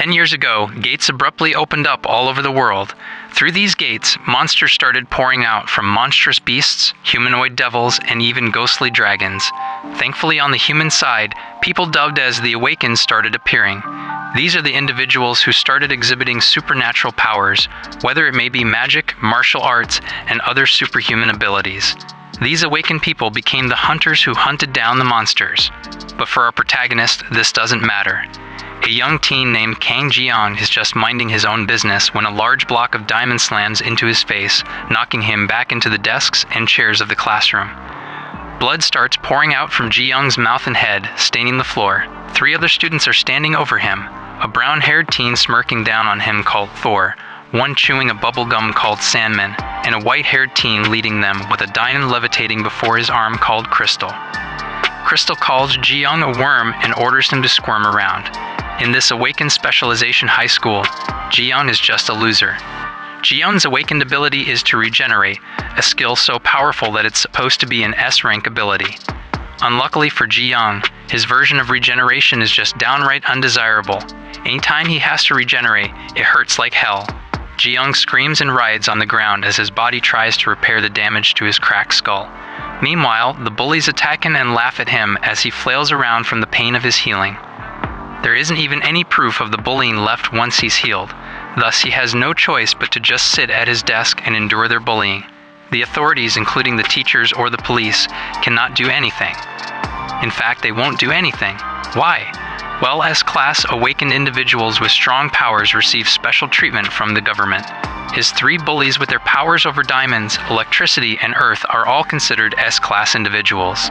10 years ago, gates abruptly opened up all over the world. Through these gates, monsters started pouring out, from monstrous beasts, humanoid devils, and even ghostly dragons. Thankfully, on the human side, people dubbed as the Awakens started appearing. These are the individuals who started exhibiting supernatural powers, whether it may be magic, martial arts, and other superhuman abilities. These awakened people became the hunters who hunted down the monsters. But for our protagonist, this doesn't matter. A young teen named Jihyoung is just minding his own business when a large block of diamond slams into his face, knocking him back into the desks and chairs of the classroom. Blood starts pouring out from Jihyoung's mouth and head, staining the floor. 3 other students are standing over him. A brown-haired teen smirking down on him called Thor, one chewing a bubble gum called Sandman, and a white-haired teen leading them with a diamond levitating before his arm called Crystal. Crystal calls Jihyoung a worm and orders him to squirm around. In this awakened specialization high school, Jihyoung is just a loser. Jihyoung's awakened ability is to regenerate, a skill so powerful that it's supposed to be an S-rank ability. Unluckily for Jihyoung, his version of regeneration is just downright undesirable. Anytime he has to regenerate, it hurts like hell. Jihyoung screams and writhes on the ground as his body tries to repair the damage to his cracked skull. Meanwhile, the bullies attack him and laugh at him as he flails around from the pain of his healing. There isn't even any proof of the bullying left once he's healed. Thus, he has no choice but to just sit at his desk and endure their bullying. The authorities, including the teachers or the police, cannot do anything. In fact, they won't do anything. Why? Well, as class awakened individuals with strong powers receive special treatment from the government. His 3 bullies with their powers over diamonds, electricity, and earth are all considered S-class individuals.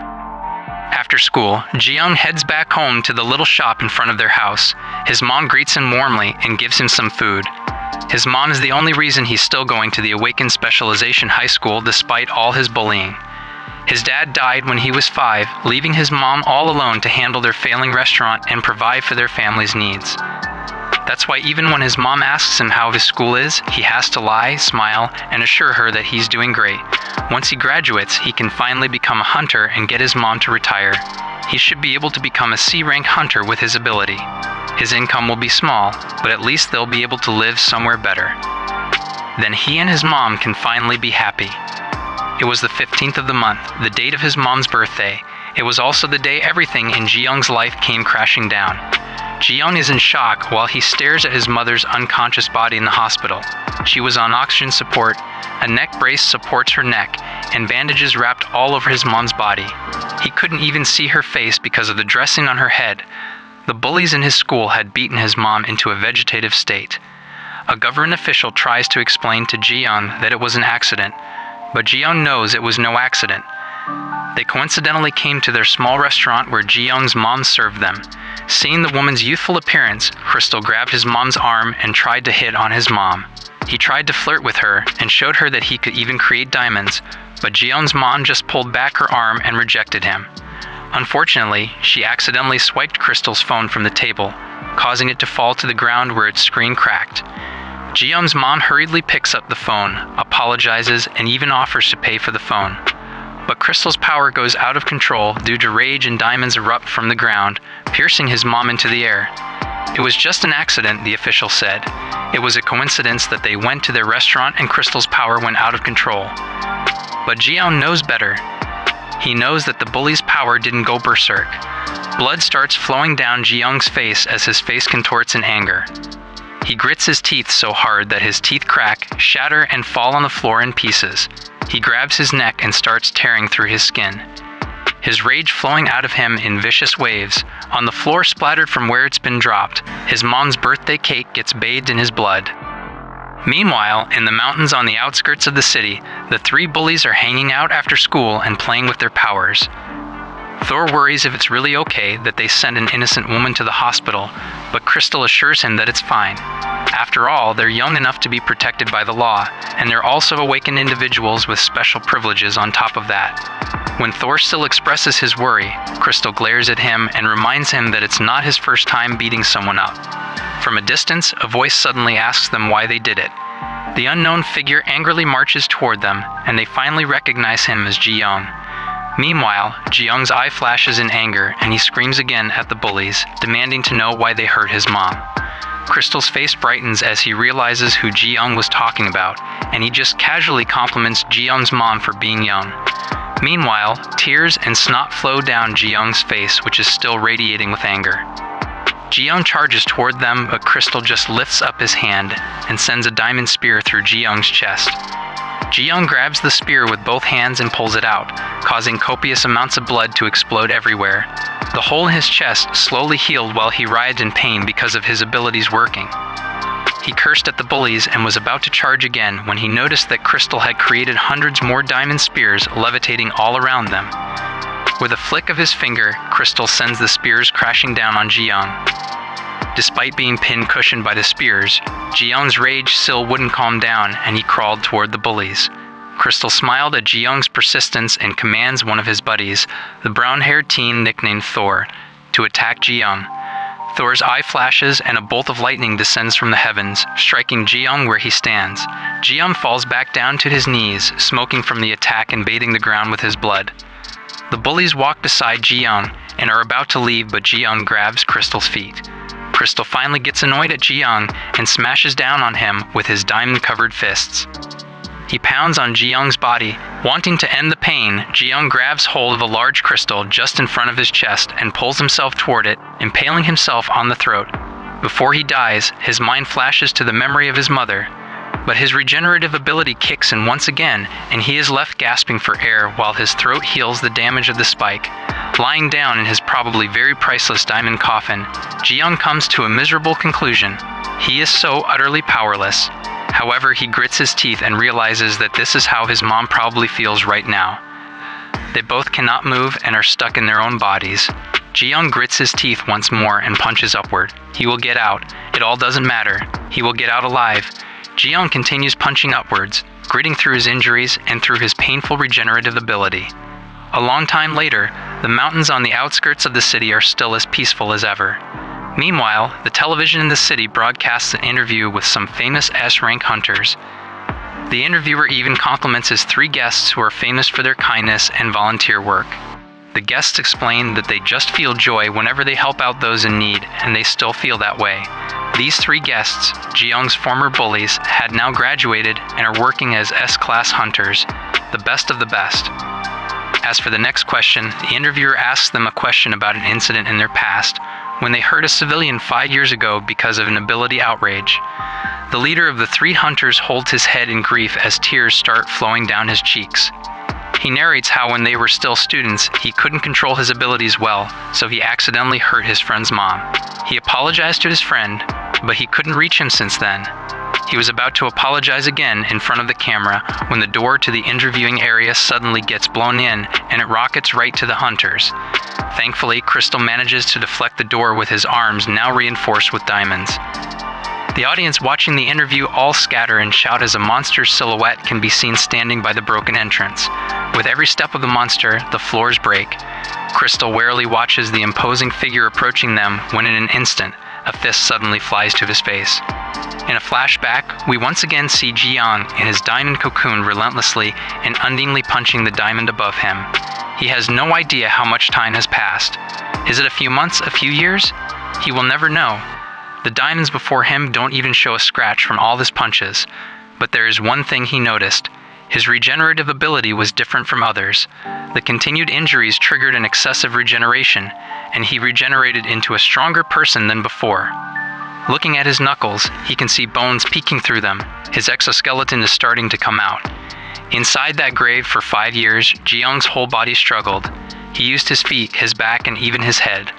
After school, Jihyoung heads back home to the little shop in front of their house. His mom greets him warmly and gives him some food. His mom is the only reason he's still going to the Awakened Specialization High School despite all his bullying. His dad died when he was 5, leaving his mom all alone to handle their failing restaurant and provide for their family's needs. That's why even when his mom asks him how his school is, he has to lie, smile, and assure her that he's doing great. Once he graduates, he can finally become a hunter and get his mom to retire. He should be able to become a C-rank hunter with his ability. His income will be small, but at least they'll be able to live somewhere better. Then he and his mom can finally be happy. It was the 15th of the month, the date of his mom's birthday. It was also the day everything in Jihyoung's life came crashing down. Jihyoung is in shock while he stares at his mother's unconscious body in the hospital. She was on oxygen support, a neck brace supports her neck, and bandages wrapped all over his mom's body. He couldn't even see her face because of the dressing on her head. The bullies in his school had beaten his mom into a vegetative state. A government official tries to explain to Jihyoung that it was an accident, but Jihyoung knows it was no accident. They coincidentally came to their small restaurant where Jihyoung's mom served them. Seeing the woman's youthful appearance, Crystal grabbed his mom's arm and tried to hit on his mom. He tried to flirt with her and showed her that he could even create diamonds, but Jihyoung's mom just pulled back her arm and rejected him. Unfortunately, she accidentally swiped Crystal's phone from the table, causing it to fall to the ground where its screen cracked. Jihyoung's mom hurriedly picks up the phone, apologizes, and even offers to pay for the phone. But Crystal's power goes out of control due to rage and diamonds erupt from the ground, piercing his mom into the air. It was just an accident, the official said. It was a coincidence that they went to their restaurant and Crystal's power went out of control. But Jihyoung knows better. He knows that the bully's power didn't go berserk. Blood starts flowing down Jihyoung's face as his face contorts in anger. He grits his teeth so hard that his teeth crack, shatter, and fall on the floor in pieces. He grabs his neck and starts tearing through his skin. His rage flowing out of him in vicious waves. On the floor splattered from where it's been dropped, his mom's birthday cake gets bathed in his blood. Meanwhile, in the mountains on the outskirts of the city, the 3 bullies are hanging out after school and playing with their powers. Thor worries if it's really okay that they send an innocent woman to the hospital, but Crystal assures him that it's fine. After all, they're young enough to be protected by the law, and they're also awakened individuals with special privileges on top of that. When Thor still expresses his worry, Crystal glares at him and reminds him that it's not his first time beating someone up. From a distance, a voice suddenly asks them why they did it. The unknown figure angrily marches toward them, and they finally recognize him as Jihyoung. Meanwhile, Jihyoung's eye flashes in anger, and he screams again at the bullies, demanding to know why they hurt his mom. Crystal's face brightens as he realizes who Jihyoung was talking about, and he just casually compliments Jihyoung's mom for being young. Meanwhile, tears and snot flow down Jihyoung's face, which is still radiating with anger. Jihyoung charges toward them, but Crystal just lifts up his hand and sends a diamond spear through Jihyoung's chest. Jihyoung grabs the spear with both hands and pulls it out, causing copious amounts of blood to explode everywhere. The hole in his chest slowly healed while he writhed in pain because of his abilities working. He cursed at the bullies and was about to charge again when he noticed that Crystal had created hundreds more diamond spears levitating all around them. With a flick of his finger, Crystal sends the spears crashing down on Jihyoung. Despite being pin-cushioned by the spears, Jihyoung's rage still wouldn't calm down, and he crawled toward the bullies. Crystal smiled at Jihyoung's persistence and commands one of his buddies, the brown-haired teen nicknamed Thor, to attack Jihyoung. Thor's eye flashes and a bolt of lightning descends from the heavens, striking Jihyoung where he stands. Jihyoung falls back down to his knees, smoking from the attack and bathing the ground with his blood. The bullies walk beside Jihyoung and are about to leave, but Jihyoung grabs Crystal's feet. Crystal finally gets annoyed at Jihyoung and smashes down on him with his diamond-covered fists. He pounds on Jihyoung's body. Wanting to end the pain, Jihyoung grabs hold of a large crystal just in front of his chest and pulls himself toward it, impaling himself on the throat. Before he dies, his mind flashes to the memory of his mother, but his regenerative ability kicks in once again, and he is left gasping for air while his throat heals the damage of the spike. Lying down in his probably very priceless diamond coffin, Jihyoung comes to a miserable conclusion. He is so utterly powerless. However, he grits his teeth and realizes that this is how his mom probably feels right now. They both cannot move and are stuck in their own bodies. Jihyoung grits his teeth once more and punches upward. He will get out. It all doesn't matter. He will get out alive. Jihyoung continues punching upwards, gritting through his injuries and through his painful regenerative ability. A long time later, the mountains on the outskirts of the city are still as peaceful as ever. Meanwhile, the television in the city broadcasts an interview with some famous S-rank hunters. The interviewer even compliments his 3 guests who are famous for their kindness and volunteer work. The guests explain that they just feel joy whenever they help out those in need, and they still feel that way. These 3 guests, Jihyoung's former bullies, had now graduated and are working as S-class hunters, the best of the best. As for the next question, the interviewer asks them a question about an incident in their past, when they hurt a civilian 5 years ago because of an ability outrage. The leader of the 3 hunters holds his head in grief as tears start flowing down his cheeks. He narrates how when they were still students, he couldn't control his abilities well, so he accidentally hurt his friend's mom. He apologized to his friend, but he couldn't reach him since then. He was about to apologize again in front of the camera when the door to the interviewing area suddenly gets blown in and it rockets right to the hunters. Thankfully, Crystal manages to deflect the door with his arms now reinforced with diamonds. The audience watching the interview all scatter and shout as a monster's silhouette can be seen standing by the broken entrance. With every step of the monster, the floors break. Crystal warily watches the imposing figure approaching them when in an instant, a fist suddenly flies to his face. In a flashback, we once again see Jihyoung in his diamond cocoon relentlessly and unendingly punching the diamond above him. He has no idea how much time has passed. Is it a few months, a few years? He will never know. The diamonds before him don't even show a scratch from all his punches, but there is one thing he noticed. His regenerative ability was different from others. The continued injuries triggered an excessive regeneration, and he regenerated into a stronger person than before. Looking at his knuckles, he can see bones peeking through them. His exoskeleton is starting to come out. Inside that grave for 5 years, Jihyoung's whole body struggled. He used his feet, his back, and even his head.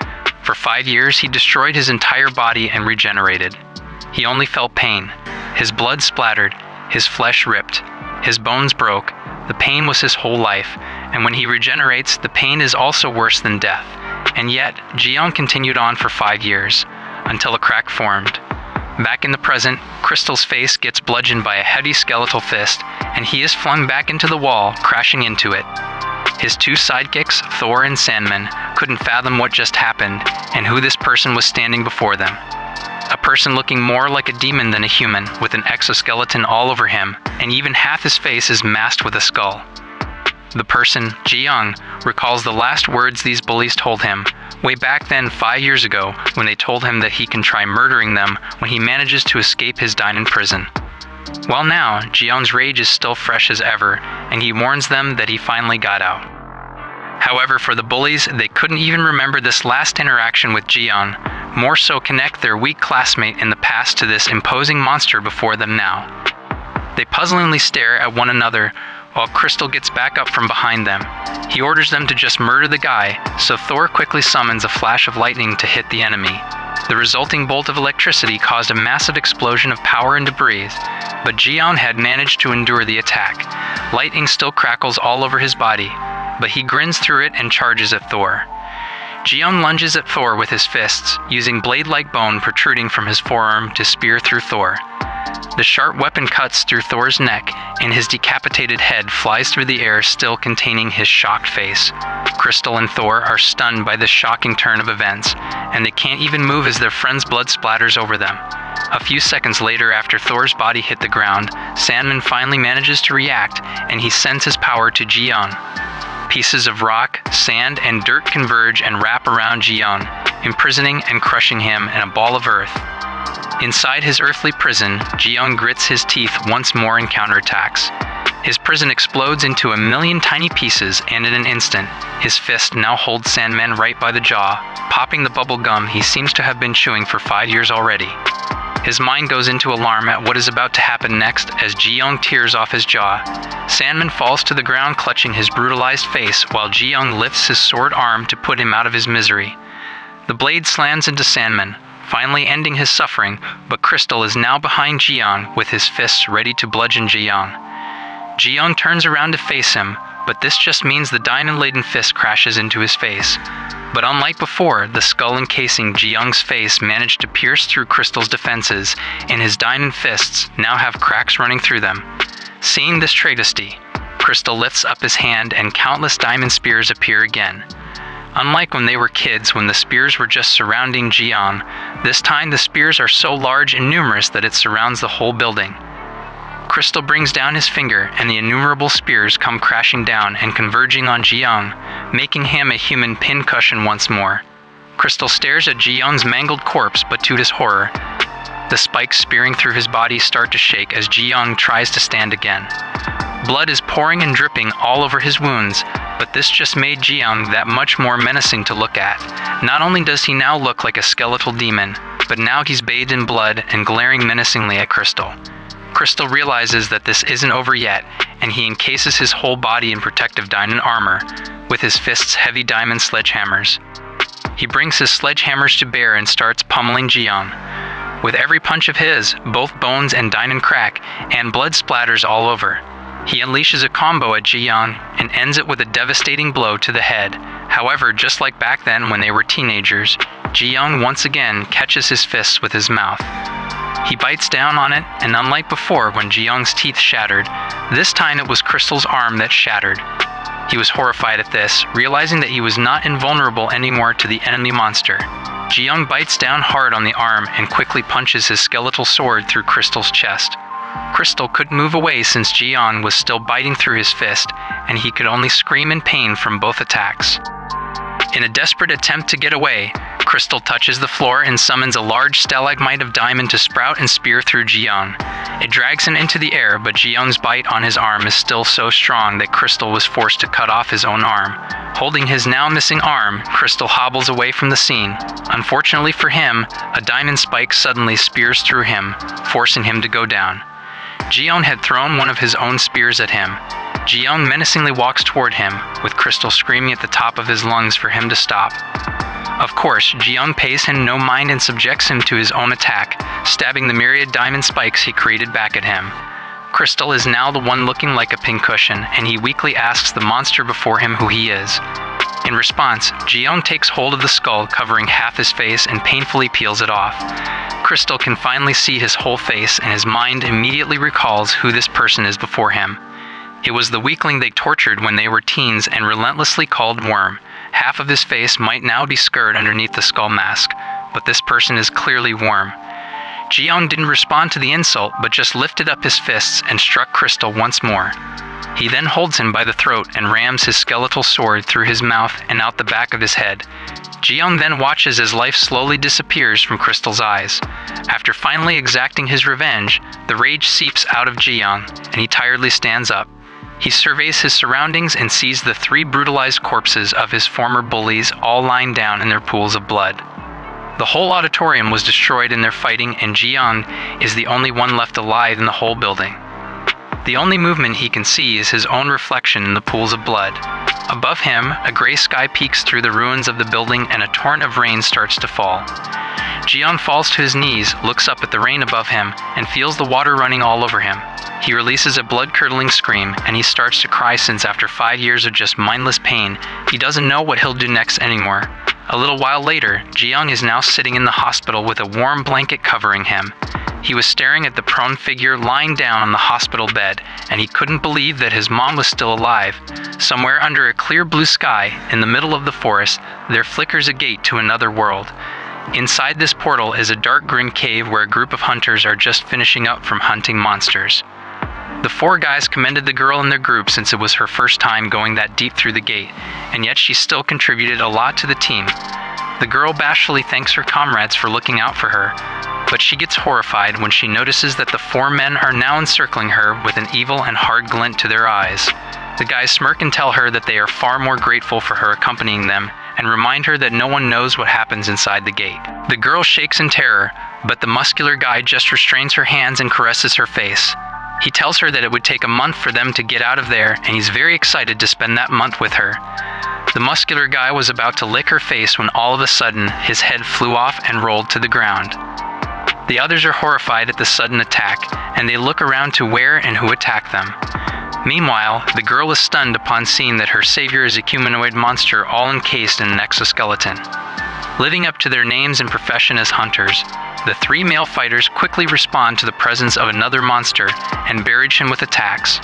For 5 years, he destroyed his entire body and regenerated. He only felt pain. His blood splattered, his flesh ripped, his bones broke. The pain was his whole life, and when he regenerates, the pain is also worse than death. And yet, Jihyoung continued on for 5 years, until a crack formed. Back in the present, Crystal's face gets bludgeoned by a heavy skeletal fist, and he is flung back into the wall, crashing into it. His 2 sidekicks, Thor and Sandman, couldn't fathom what just happened, and who this person was standing before them. A person looking more like a demon than a human, with an exoskeleton all over him, and even half his face is masked with a skull. The person, Jihyoung, recalls the last words these bullies told him, Way back then 5 years ago, when they told him that he can try murdering them when he manages to escape his Dainan prison. Well now, Jihyoung's rage is still fresh as ever, and he warns them that he finally got out. However, for the bullies, they couldn't even remember this last interaction with Jihyoung, more so connect their weak classmate in the past to this imposing monster before them now. They puzzlingly stare at one another, while Crystal gets back up from behind them. He orders them to just murder the guy, so Thor quickly summons a flash of lightning to hit the enemy. The resulting bolt of electricity caused a massive explosion of power and debris, but Jihyoung had managed to endure the attack. Lightning still crackles all over his body, but he grins through it and charges at Thor. Jihyoung lunges at Thor with his fists, using blade-like bone protruding from his forearm to spear through Thor. The sharp weapon cuts through Thor's neck, and his decapitated head flies through the air, still containing his shocked face. Crystal and Thor are stunned by this shocking turn of events, and they can't even move as their friend's blood splatters over them. A few seconds later, after Thor's body hit the ground, Sandman finally manages to react, and he sends his power to Jihyoung. Pieces of rock, sand, and dirt converge and wrap around Jihyoung, imprisoning and crushing him in a ball of earth. Inside his earthly prison, Jihyoung grits his teeth once more and counterattacks. His prison explodes into a million tiny pieces, and in an instant, his fist now holds Sandman right by the jaw, popping the bubble gum he seems to have been chewing for 5 years already. His mind goes into alarm at what is about to happen next as Jihyoung tears off his jaw. Sandman falls to the ground clutching his brutalized face while Jihyoung lifts his sword arm to put him out of his misery. The blade slams into Sandman, finally ending his suffering, but Crystal is now behind Jihyoung with his fists ready to bludgeon Jihyoung. Jihyoung turns around to face him, but this just means the Dainan-laden fist crashes into his face. But unlike before, the skull encasing Jihyoung's face managed to pierce through Crystal's defenses, and his Dainan fists now have cracks running through them. Seeing this travesty, Crystal lifts up his hand and countless diamond spears appear again. Unlike when they were kids, when the spears were just surrounding Jihyoung, this time the spears are so large and numerous that it surrounds the whole building. Crystal brings down his finger, and the innumerable spears come crashing down and converging on Jihyoung, making him a human pincushion once more. Crystal stares at Jihyoung's mangled corpse, but to his horror, the spikes spearing through his body start to shake as Jihyoung tries to stand again. Blood is pouring and dripping all over his wounds, but this just made Jihyoung that much more menacing to look at. Not only does he now look like a skeletal demon, but now he's bathed in blood and glaring menacingly at Crystal. Crystal realizes that this isn't over yet, and he encases his whole body in protective Dainan armor, with his fists heavy diamond sledgehammers. He brings his sledgehammers to bear and starts pummeling Jihyoung. With every punch of his, both bones and Dainan crack, and blood splatters all over. He unleashes a combo at Jihyoung and ends it with a devastating blow to the head. However, just like back then when they were teenagers, Jihyoung once again catches his fists with his mouth. He bites down on it, and unlike before when Jihyoung's teeth shattered, this time it was Crystal's arm that shattered. He was horrified at this, realizing that he was not invulnerable anymore to the enemy monster. Jihyoung bites down hard on the arm and quickly punches his skeletal sword through Crystal's chest. Crystal couldn't move away since Jihyoung was still biting through his fist, and he could only scream in pain from both attacks. In a desperate attempt to get away, Crystal touches the floor and summons a large stalagmite of diamond to sprout and spear through Jihyoung. It drags him into the air, but Jihyoung's bite on his arm is still so strong that Crystal was forced to cut off his own arm. Holding his now missing arm, Crystal hobbles away from the scene. Unfortunately for him, a diamond spike suddenly spears through him, forcing him to go down. Jihyoung had thrown one of his own spears at him. Jihyoung menacingly walks toward him, with Crystal screaming at the top of his lungs for him to stop. Of course, Jihyoung pays him no mind and subjects him to his own attack, stabbing the myriad diamond spikes he created back at him. Crystal is now the one looking like a pincushion, and he weakly asks the monster before him who he is. In response, Jihyoung takes hold of the skull covering half his face and painfully peels it off. Crystal can finally see his whole face, and his mind immediately recalls who this person is before him. It was the weakling they tortured when they were teens and relentlessly called Worm. Half of his face might now be scarred underneath the skull mask, but this person is clearly Worm. Jihyoung didn't respond to the insult, but just lifted up his fists and struck Crystal once more. He then holds him by the throat and rams his skeletal sword through his mouth and out the back of his head. Jihyoung then watches as life slowly disappears from Crystal's eyes. After finally exacting his revenge, the rage seeps out of Jihyoung, and he tiredly stands up. He surveys his surroundings and sees the 3 brutalized corpses of his former bullies all lying down in their pools of blood. The whole auditorium was destroyed in their fighting, and Jihyoung is the only one left alive in the whole building. The only movement he can see is his own reflection in the pools of blood. Above him, a gray sky peeks through the ruins of the building and a torrent of rain starts to fall. Jihyoung falls to his knees, looks up at the rain above him, and feels the water running all over him. He releases a blood-curdling scream, and he starts to cry since after 5 years of just mindless pain, he doesn't know what he'll do next anymore. A little while later, Jihyoung is now sitting in the hospital with a warm blanket covering him. He was staring at the prone figure lying down on the hospital bed, and he couldn't believe that his mom was still alive. Somewhere under a clear blue sky, in the middle of the forest, there flickers a gate to another world. Inside this portal is a dark green cave where a group of hunters are just finishing up from hunting monsters. The 4 guys commended the girl in their group since it was her first time going that deep through the gate, and yet she still contributed a lot to the team. The girl bashfully thanks her comrades for looking out for her, but she gets horrified when she notices that the 4 men are now encircling her with an evil and hard glint to their eyes. The guys smirk and tell her that they are far more grateful for her accompanying them, and remind her that no one knows what happens inside the gate. The girl shakes in terror, but the muscular guy just restrains her hands and caresses her face. He tells her that it would take a month for them to get out of there, and he's very excited to spend that month with her. The muscular guy was about to lick her face when all of a sudden, his head flew off and rolled to the ground. The others are horrified at the sudden attack, and they look around to where and who attacked them. Meanwhile, the girl is stunned upon seeing that her savior is a humanoid monster all encased in an exoskeleton. Living up to their names and profession as hunters, the 3 male fighters quickly respond to the presence of another monster and barrage him with attacks.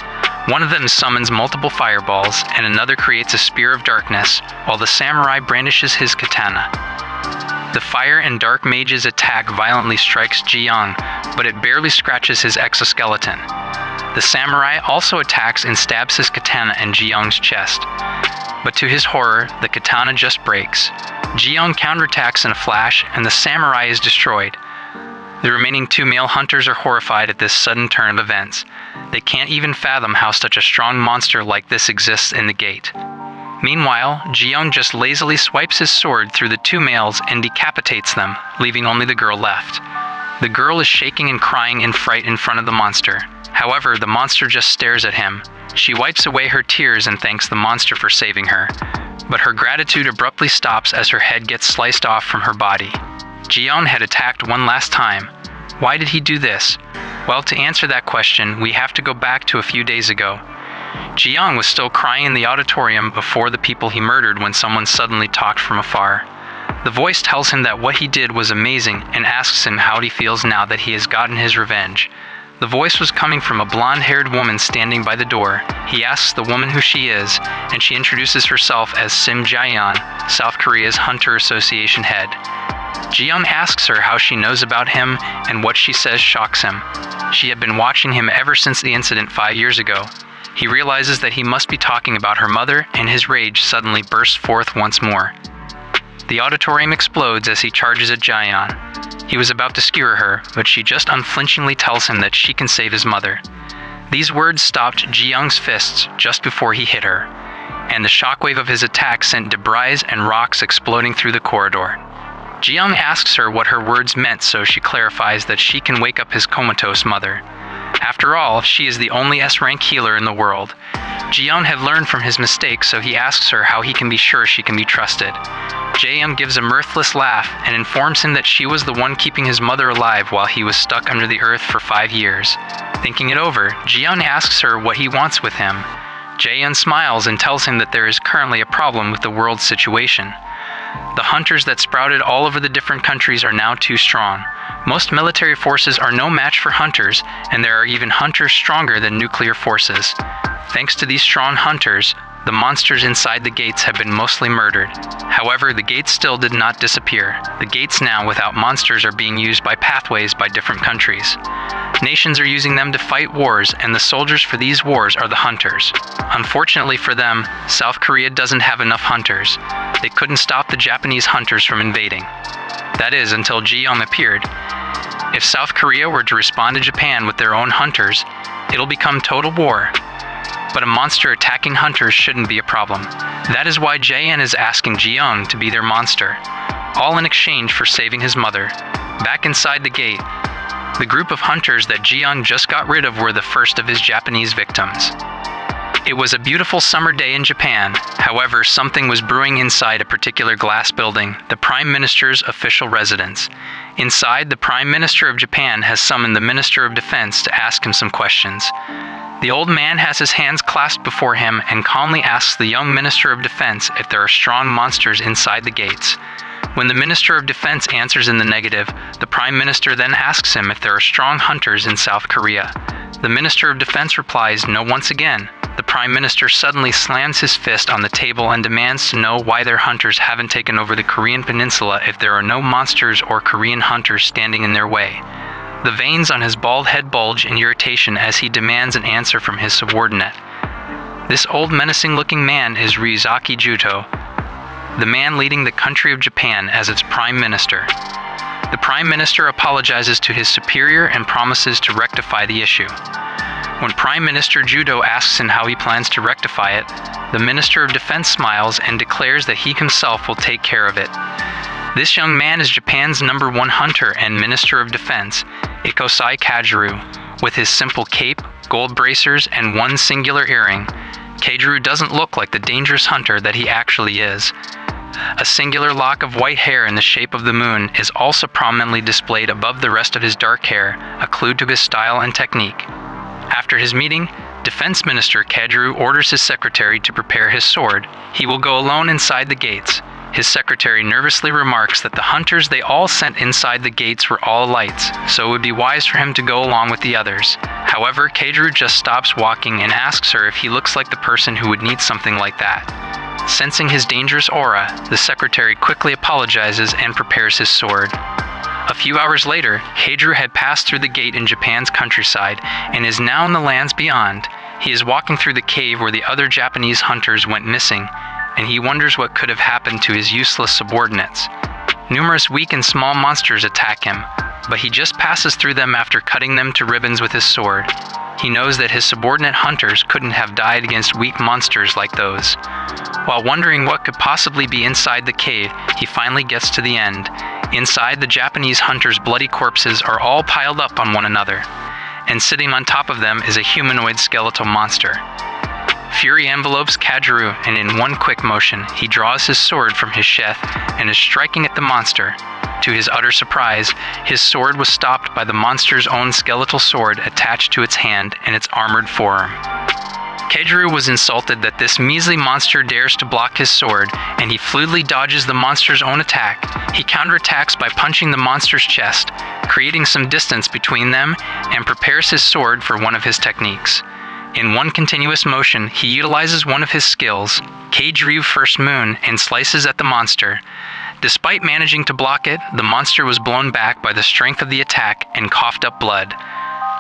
One of them summons multiple fireballs, and another creates a spear of darkness, while the samurai brandishes his katana. The fire and dark mage's attack violently strikes Jihyoung, but it barely scratches his exoskeleton. The samurai also attacks and stabs his katana in Jihyoung's chest. But to his horror, the katana just breaks. Jihyoung counterattacks in a flash, and the samurai is destroyed. The remaining 2 male hunters are horrified at this sudden turn of events. They can't even fathom how such a strong monster like this exists in the gate. Meanwhile, Jihyoung just lazily swipes his sword through the 2 males and decapitates them, leaving only the girl left. The girl is shaking and crying in fright in front of the monster. However, the monster just stares at him. She wipes away her tears and thanks the monster for saving her. But her gratitude abruptly stops as her head gets sliced off from her body. Jihyoung had attacked one last time. Why did he do this? Well, to answer that question, we have to go back to a few days ago. Jihyoung was still crying in the auditorium before the people he murdered when someone suddenly talked from afar. The voice tells him that what he did was amazing and asks him how he feels now that he has gotten his revenge. The voice was coming from a blonde-haired woman standing by the door. He asks the woman who she is, and she introduces herself as Sim Jaeyeon, South Korea's Hunter Association head. Jihyoung asks her how she knows about him, and what she says shocks him. She had been watching him ever since the incident 5 years ago. He realizes that he must be talking about her mother, and his rage suddenly bursts forth once more. The auditorium explodes as he charges at Jaeyeon. He was about to skewer her, but she just unflinchingly tells him that she can save his mother. These words stopped Jihyoung's fists just before he hit her, and the shockwave of his attack sent debris and rocks exploding through the corridor. Jihyoung asks her what her words meant, so she clarifies that she can wake up his comatose mother. After all, she is the only S-rank healer in the world. Jihyoung had learned from his mistakes, so he asks her how he can be sure she can be trusted. Jaeyeon gives a mirthless laugh and informs him that she was the one keeping his mother alive while he was stuck under the earth for 5 years. Thinking it over, Jihyoung asks her what he wants with him. Jaeyeon smiles and tells him that there is currently a problem with the world's situation. The hunters that sprouted all over the different countries are now too strong. Most military forces are no match for hunters, and there are even hunters stronger than nuclear forces. Thanks to these strong hunters, the monsters inside the gates have been mostly murdered. However, the gates still did not disappear. The gates now without monsters are being used by pathways by different countries. Nations are using them to fight wars, and the soldiers for these wars are the hunters. Unfortunately for them, South Korea doesn't have enough hunters. They couldn't stop the Japanese hunters from invading. That is, until Jihyoung appeared. If South Korea were to respond to Japan with their own hunters, it'll become total war. But a monster attacking hunters shouldn't be a problem. That is why JN is asking Jihyoung to be their monster, all in exchange for saving his mother. Back inside the gate, the group of hunters that Jihyoung just got rid of were the first of his Japanese victims. It was a beautiful summer day in Japan. However, something was brewing inside a particular glass building, the Prime Minister's official residence. Inside, the Prime Minister of Japan has summoned the Minister of Defense to ask him some questions. The old man has his hands clasped before him and calmly asks the young Minister of Defense if there are strong monsters inside the gates. When the Minister of Defense answers in the negative, the Prime Minister then asks him if there are strong hunters in South Korea. The Minister of Defense replies no once again. The Prime Minister suddenly slams his fist on the table and demands to know why their hunters haven't taken over the Korean peninsula if there are no monsters or Korean hunters standing in their way. The veins on his bald head bulge in irritation as he demands an answer from his subordinate. This old menacing-looking man is Ryuzaki Juto, the man leading the country of Japan as its Prime Minister. The Prime Minister apologizes to his superior and promises to rectify the issue. When Prime Minister Judo asks him how he plans to rectify it, the Minister of Defense smiles and declares that he himself will take care of it. This young man is Japan's #1 hunter and Minister of Defense, Ikosai Kajuru. With his simple cape, gold bracers, and one singular earring, Kajuru doesn't look like the dangerous hunter that he actually is. A singular lock of white hair in the shape of the moon is also prominently displayed above the rest of his dark hair, a clue to his style and technique. After his meeting, Defense Minister Kajuru orders his secretary to prepare his sword. He will go alone inside the gates. His secretary nervously remarks that the hunters they all sent inside the gates were all lights, so it would be wise for him to go along with the others. However, Kajuru just stops walking and asks her if he looks like the person who would need something like that. Sensing his dangerous aura, the secretary quickly apologizes and prepares his sword. A few hours later, Kajuru had passed through the gate in Japan's countryside and is now in the lands beyond. He is walking through the cave where the other Japanese hunters went missing, and he wonders what could have happened to his useless subordinates. Numerous weak and small monsters attack him, but he just passes through them after cutting them to ribbons with his sword. He knows that his subordinate hunters couldn't have died against weak monsters like those. While wondering what could possibly be inside the cave, he finally gets to the end. Inside, the Japanese hunters' bloody corpses are all piled up on one another, and sitting on top of them is a humanoid skeletal monster. Fury envelopes Kajuru, and in one quick motion, he draws his sword from his sheath and is striking at the monster. To his utter surprise, his sword was stopped by the monster's own skeletal sword attached to its hand and its armored forearm. Kajuru was insulted that this measly monster dares to block his sword, and he fluidly dodges the monster's own attack. He counterattacks by punching the monster's chest, creating some distance between them, and prepares his sword for one of his techniques. In one continuous motion, he utilizes one of his skills, Kajuru First Moon, and slices at the monster. Despite managing to block it, the monster was blown back by the strength of the attack and coughed up blood.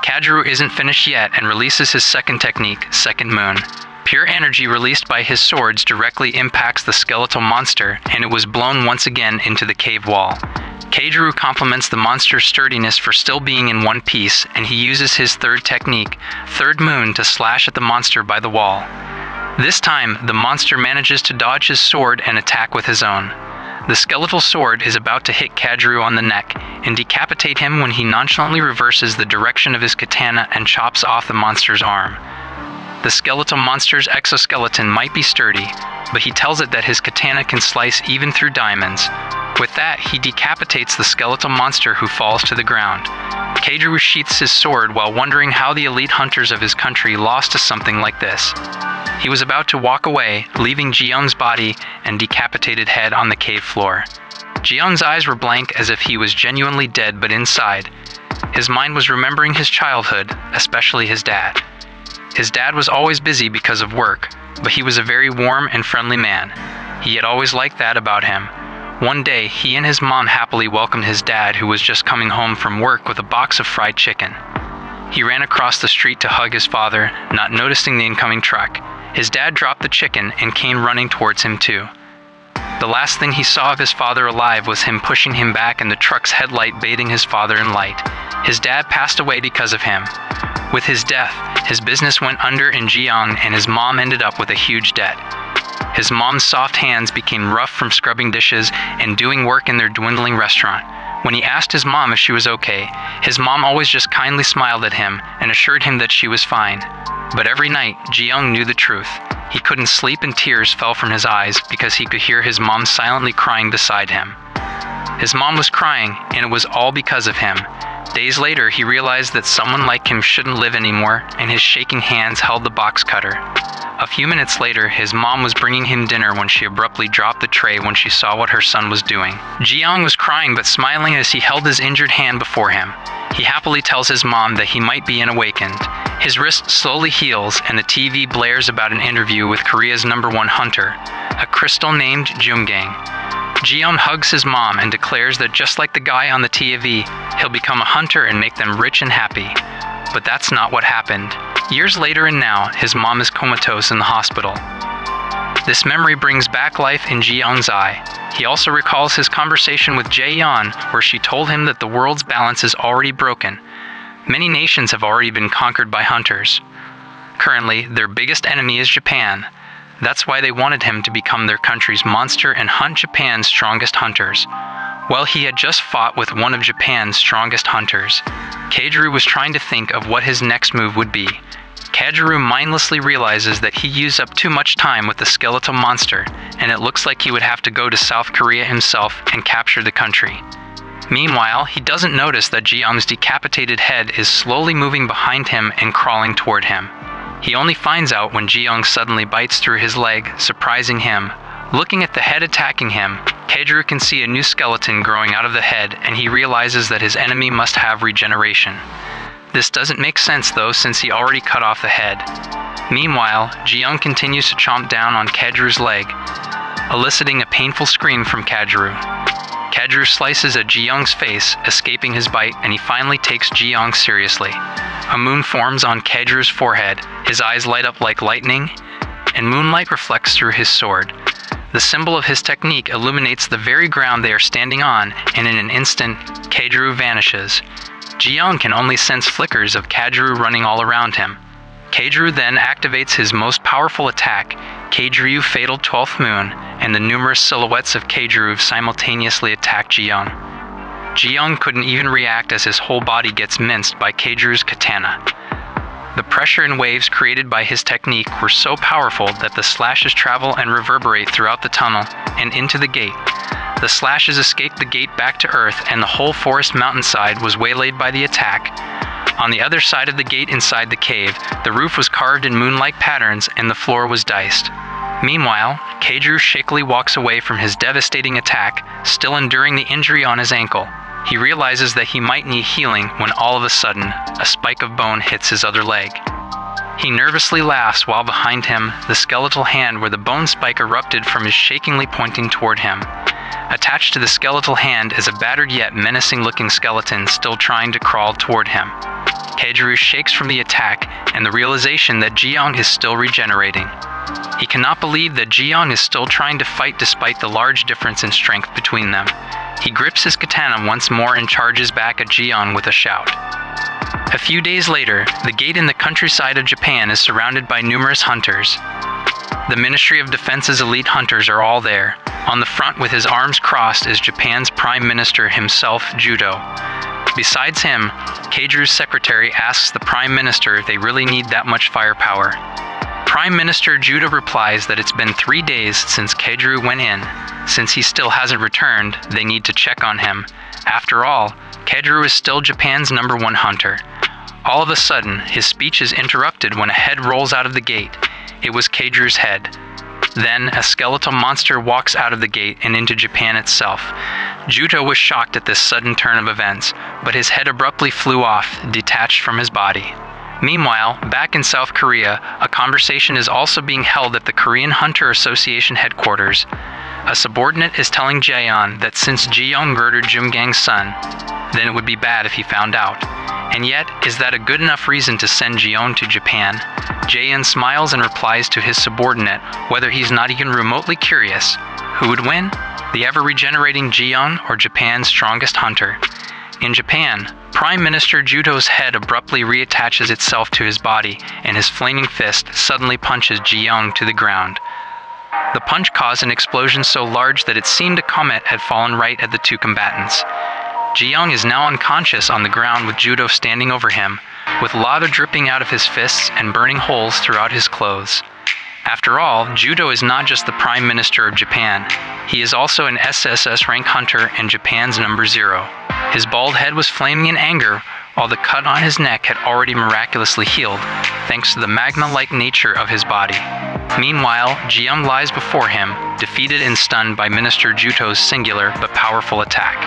Kajuru isn't finished yet and releases his second technique, Second Moon. Pure energy released by his swords directly impacts the skeletal monster, and it was blown once again into the cave wall. Kajuru compliments the monster's sturdiness for still being in one piece, and he uses his third technique, Third Moon, to slash at the monster by the wall. This time, the monster manages to dodge his sword and attack with his own. The skeletal sword is about to hit Kajuru on the neck and decapitate him when he nonchalantly reverses the direction of his katana and chops off the monster's arm. The skeletal monster's exoskeleton might be sturdy, but he tells it that his katana can slice even through diamonds. With that, he decapitates the skeletal monster who falls to the ground. Kajuru sheaths his sword while wondering how the elite hunters of his country lost to something like this. He was about to walk away, leaving Jihyoung's body and decapitated head on the cave floor. Jihyoung's eyes were blank as if he was genuinely dead, but inside, his mind was remembering his childhood, especially his dad. His dad was always busy because of work, but he was a very warm and friendly man. He had always liked that about him. One day, he and his mom happily welcomed his dad, who was just coming home from work with a box of fried chicken. He ran across the street to hug his father, not noticing the incoming truck. His dad dropped the chicken and came running towards him too. The last thing he saw of his father alive was him pushing him back and the truck's headlight bathing his father in light. His dad passed away because of him. With his death, his business went under in Jihyoung and his mom ended up with a huge debt. His mom's soft hands became rough from scrubbing dishes and doing work in their dwindling restaurant. When he asked his mom if she was okay, his mom always just kindly smiled at him and assured him that she was fine. But every night, Jihyoung knew the truth. He couldn't sleep and tears fell from his eyes because he could hear his mom silently crying beside him. His mom was crying, and it was all because of him. Days later, he realized that someone like him shouldn't live anymore, and his shaking hands held the box cutter. A few minutes later, his mom was bringing him dinner when she abruptly dropped the tray when she saw what her son was doing. Jihyoung was crying but smiling as he held his injured hand before him. He happily tells his mom that he might be an awakened. His wrist slowly heals and the TV blares about an interview with Korea's #1 hunter, a crystal named Jihyoung. Jihyoung hugs his mom and declares that just like the guy on the TV, he'll become a hunter and make them rich and happy. But that's not what happened. Years later and now, his mom is comatose in the hospital. This memory brings back life in Jihyoung's eye. He also recalls his conversation with Jae-yeon, where she told him that the world's balance is already broken. Many nations have already been conquered by hunters. Currently, their biggest enemy is Japan. That's why they wanted him to become their country's monster and hunt Japan's strongest hunters. Well, he had just fought with one of Japan's strongest hunters. Kageru was trying to think of what his next move would be. Kageru mindlessly realizes that he used up too much time with the skeletal monster, and it looks like he would have to go to South Korea himself and capture the country. Meanwhile, he doesn't notice that Jihyoung's decapitated head is slowly moving behind him and crawling toward him. He only finds out when Jihyoung suddenly bites through his leg, surprising him. Looking at the head attacking him, Kageru can see a new skeleton growing out of the head, and he realizes that his enemy must have regeneration. This doesn't make sense though, since he already cut off the head. Meanwhile, Jihyoung continues to chomp down on Kageru's leg, eliciting a painful scream from Kageru. Kageru slices at Jihyoung's face, escaping his bite, and he finally takes Jihyoung seriously. A moon forms on Kageru's forehead, his eyes light up like lightning, and moonlight reflects through his sword. The symbol of his technique illuminates the very ground they are standing on, and in an instant, Kageru vanishes. Jihyoung can only sense flickers of Kageru running all around him. Kageru then activates his most powerful attack, Kageryu Fatal 12th Moon, and the numerous silhouettes of Kageru simultaneously attack Jihyoung. Jihyoung couldn't even react as his whole body gets minced by Kageru's katana. The pressure and waves created by his technique were so powerful that the slashes travel and reverberate throughout the tunnel and into the gate. The slashes escaped the gate back to Earth, and the whole forest mountainside was waylaid by the attack. On the other side of the gate inside the cave, the roof was carved in moon-like patterns and the floor was diced. Meanwhile, Kageru shakily walks away from his devastating attack, still enduring the injury on his ankle. He realizes that he might need healing when all of a sudden, a spike of bone hits his other leg. He nervously laughs while behind him, the skeletal hand where the bone spike erupted from is shakingly pointing toward him. Attached to the skeletal hand is a battered yet menacing-looking skeleton still trying to crawl toward him. Kageru shakes from the attack and the realization that Jihyoung is still regenerating. He cannot believe that Jihyoung is still trying to fight despite the large difference in strength between them. He grips his katana once more and charges back at Jihyoung with a shout. A few days later, the gate in the countryside of Japan is surrounded by numerous hunters. The Ministry of Defense's elite hunters are all there. On the front with his arms crossed is Japan's Prime Minister himself, Judo. Besides him, Kageru's secretary asks the Prime Minister if they really need that much firepower. Prime Minister Judo replies that it's been 3 days since Kageru went in. Since he still hasn't returned, they need to check on him. After all, Kageru is still Japan's #1 hunter. All of a sudden, his speech is interrupted when a head rolls out of the gate. It was Kageru's head. Then, a skeletal monster walks out of the gate and into Japan itself. Judo was shocked at this sudden turn of events, but his head abruptly flew off, detached from his body. Meanwhile, back in South Korea, a conversation is also being held at the Korean Hunter Association headquarters. A subordinate is telling Jaeon that since Jihyoung murdered Jumgang's son, then it would be bad if he found out. And yet, is that a good enough reason to send Jihyoung to Japan? Jaeon smiles and replies to his subordinate whether he's not even remotely curious. Who would win? The ever-regenerating Jihyoung or Japan's strongest hunter? In Japan, Prime Minister Judo's head abruptly reattaches itself to his body, and his flaming fist suddenly punches Jihyoung to the ground. The punch caused an explosion so large that it seemed a comet had fallen right at the two combatants. Jihyoung is now unconscious on the ground with Judo standing over him, with lava dripping out of his fists and burning holes throughout his clothes. After all, Judo is not just the Prime Minister of Japan. He is also an SSS rank hunter and Japan's number 0. His bald head was flaming in anger, while the cut on his neck had already miraculously healed, thanks to the magma-like nature of his body. Meanwhile, Jihyoung lies before him, defeated and stunned by Minister Juto's singular but powerful attack.